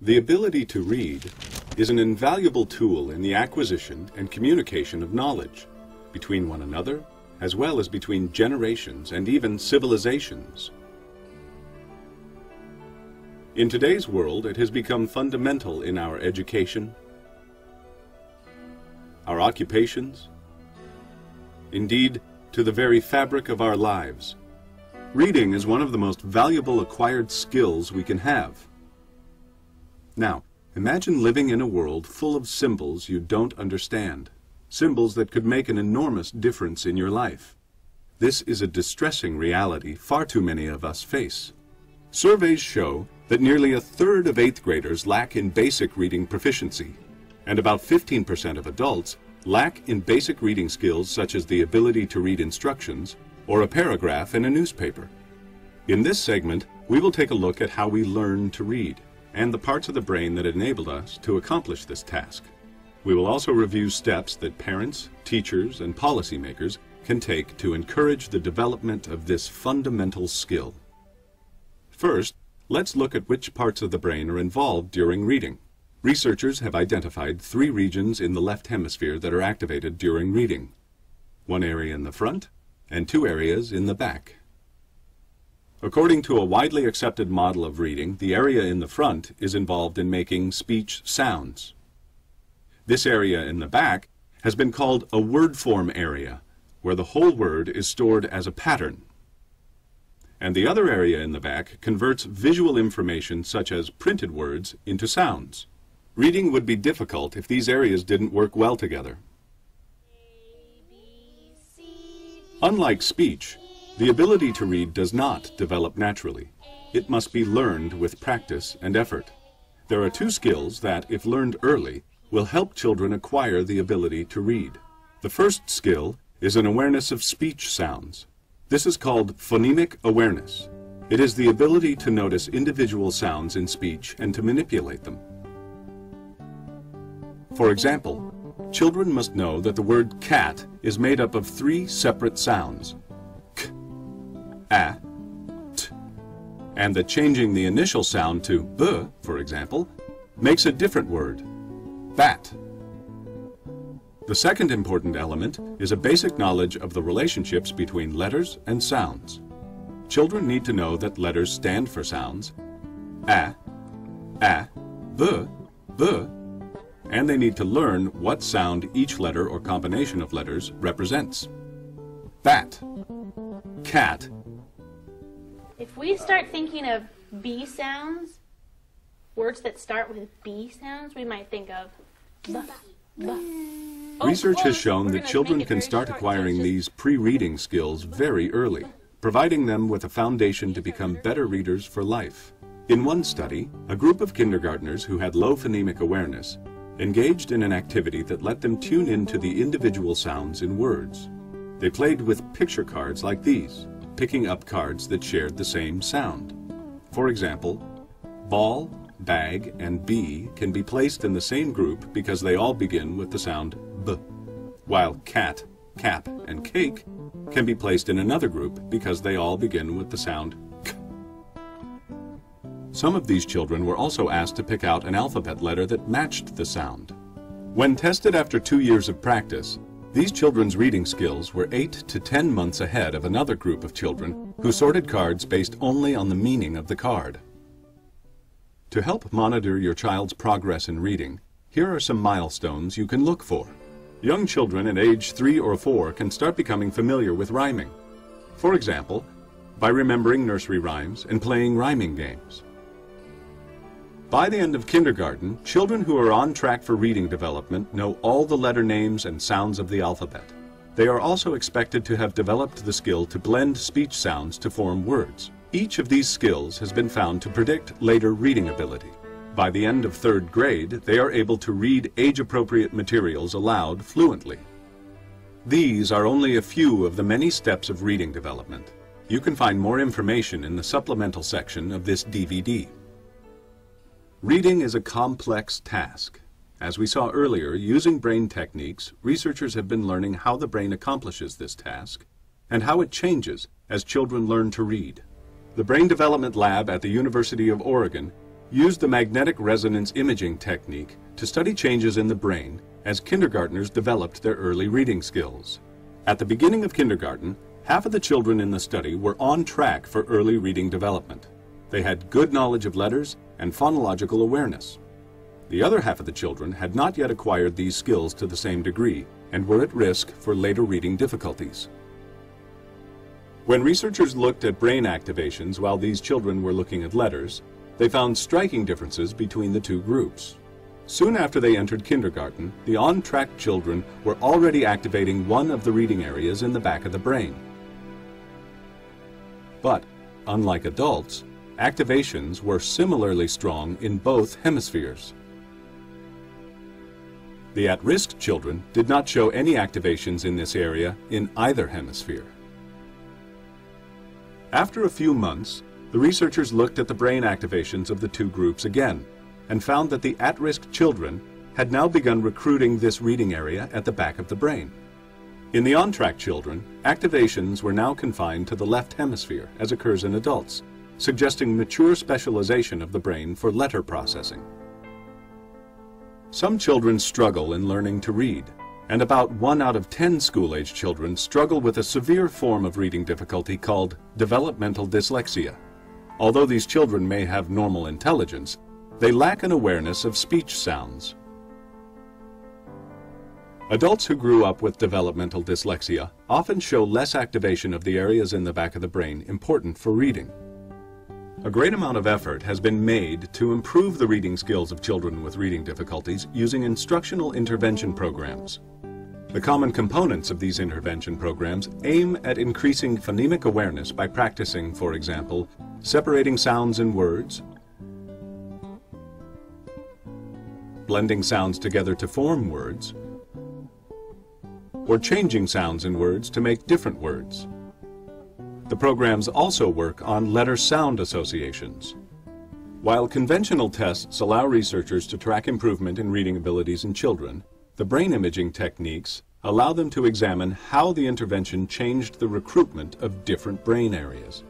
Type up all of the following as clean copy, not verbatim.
The ability to read is an invaluable tool in the acquisition and communication of knowledge between one another, as well as between generations and even civilizations. In today's world, it has become fundamental in our education, our occupations, indeed, to the very fabric of our lives. Reading is one of the most valuable acquired skills we can have. Now, imagine living in a world full of symbols you don't understand, symbols that could make an enormous difference in your life. This is a distressing reality far too many of us face. Surveys show that nearly a third of 8th graders lack in basic reading proficiency, and about 15% of adults lack in basic reading skills such as the ability to read instructions or a paragraph in a newspaper. In this segment, we will take a look at how we learn to read and the parts of the brain that enabled us to accomplish this task. We will also review steps that parents, teachers, and policymakers can take to encourage the development of this fundamental skill. First, let's look at which parts of the brain are involved during reading. Researchers have identified 3 regions in the left hemisphere that are activated during reading. 1 area in the front and 2 areas in the back. According to a widely accepted model of reading, the area in the front is involved in making speech sounds. This area in the back has been called a word form area, where the whole word is stored as a pattern. And the other area in the back converts visual information such as printed words into sounds. Reading would be difficult if these areas didn't work well together. Unlike speech, the ability to read does not develop naturally. It must be learned with practice and effort. There are 2 skills that, if learned early, will help children acquire the ability to read. The first skill is an awareness of speech sounds. This is called phonemic awareness. It is the ability to notice individual sounds in speech and to manipulate them. For example, children must know that the word cat is made up of 3 separate sounds, k, a, t, and that changing the initial sound to b, for example, makes a different word, bat. The second important element is a basic knowledge of the relationships between letters and sounds. Children need to know that letters stand for sounds, a, b, b, and they need to learn what sound each letter or combination of letters represents. Bat, cat. If we start thinking of B sounds, words that start with B sounds, we might think of Research has shown that children can start acquiring these pre-reading skills very early, providing them with a foundation to become better readers for life. In one study, a group of kindergartners who had low phonemic awareness engaged in an activity that let them tune into the individual sounds in words. They played with picture cards like these, picking up cards that shared the same sound. For example, ball, bag, and bee can be placed in the same group because they all begin with the sound b, while cat, cap, and cake can be placed in another group because they all begin with the sound k. Some of these children were also asked to pick out an alphabet letter that matched the sound. When tested after 2 years of practice, these children's reading skills were 8 to 10 months ahead of another group of children who sorted cards based only on the meaning of the card. To help monitor your child's progress in reading, here are some milestones you can look for. Young children at age 3 or 4 can start becoming familiar with rhyming. For example, by remembering nursery rhymes and playing rhyming games. By the end of kindergarten, children who are on track for reading development know all the letter names and sounds of the alphabet. They are also expected to have developed the skill to blend speech sounds to form words. Each of these skills has been found to predict later reading ability. By the end of 3rd grade, they are able to read age-appropriate materials aloud fluently. These are only a few of the many steps of reading development. You can find more information in the supplemental section of this DVD. Reading is a complex task. As we saw earlier, using brain techniques, researchers have been learning how the brain accomplishes this task and how it changes as children learn to read. The Brain Development Lab at the University of Oregon used the magnetic resonance imaging technique to study changes in the brain as kindergartners developed their early reading skills. At the beginning of kindergarten, half of the children in the study were on track for early reading development. They had good knowledge of letters and phonological awareness. The other half of the children had not yet acquired these skills to the same degree and were at risk for later reading difficulties. When researchers looked at brain activations while these children were looking at letters, they found striking differences between the two groups. Soon after they entered kindergarten, the on-track children were already activating one of the reading areas in the back of the brain. But, unlike adults, activations were similarly strong in both hemispheres. The at-risk children did not show any activations in this area in either hemisphere. After a few months, the researchers looked at the brain activations of the two groups again and found that the at-risk children had now begun recruiting this reading area at the back of the brain. In the on-track children, activations were now confined to the left hemisphere, as occurs in adults, suggesting mature specialization of the brain for letter processing. Some children struggle in learning to read, and about 1 out of 10 school-age children struggle with a severe form of reading difficulty called developmental dyslexia. Although these children may have normal intelligence, they lack an awareness of speech sounds. Adults who grew up with developmental dyslexia often show less activation of the areas in the back of the brain important for reading. A great amount of effort has been made to improve the reading skills of children with reading difficulties using instructional intervention programs. The common components of these intervention programs aim at increasing phonemic awareness by practicing, for example, separating sounds in words, blending sounds together to form words, or changing sounds in words to make different words. The programs also work on letter-sound associations. While conventional tests allow researchers to track improvement in reading abilities in children, the brain imaging techniques allow them to examine how the intervention changed the recruitment of different brain areas.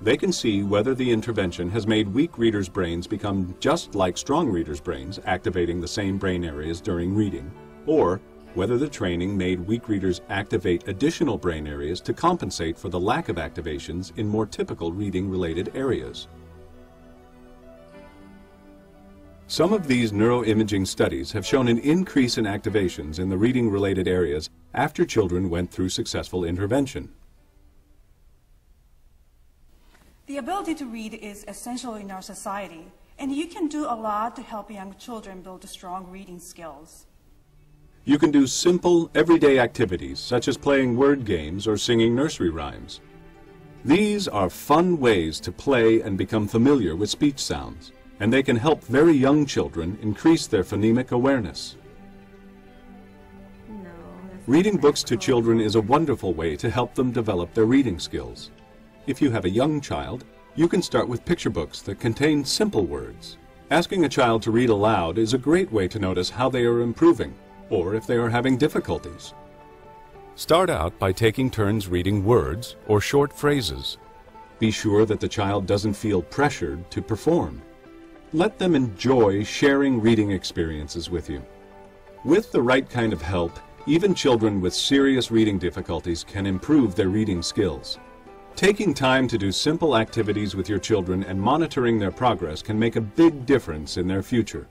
They can see whether the intervention has made weak readers' brains become just like strong readers' brains, activating the same brain areas during reading, or whether the training made weak readers activate additional brain areas to compensate for the lack of activations in more typical reading-related areas. Some of these neuroimaging studies have shown an increase in activations in the reading-related areas after children went through successful intervention. The ability to read is essential in our society, and you can do a lot to help young children build strong reading skills. You can do simple, everyday activities such as playing word games or singing nursery rhymes. These are fun ways to play and become familiar with speech sounds, and they can help very young children increase their phonemic awareness. Reading books to children is a wonderful way to help them develop their reading skills. If you have a young child, you can start with picture books that contain simple words. Asking a child to read aloud is a great way to notice how they are improving, or if they are having difficulties. Start out by taking turns reading words or short phrases. Be sure that the child doesn't feel pressured to perform. Let them enjoy sharing reading experiences with you. With the right kind of help, even children with serious reading difficulties can improve their reading skills. Taking time to do simple activities with your children and monitoring their progress can make a big difference in their future.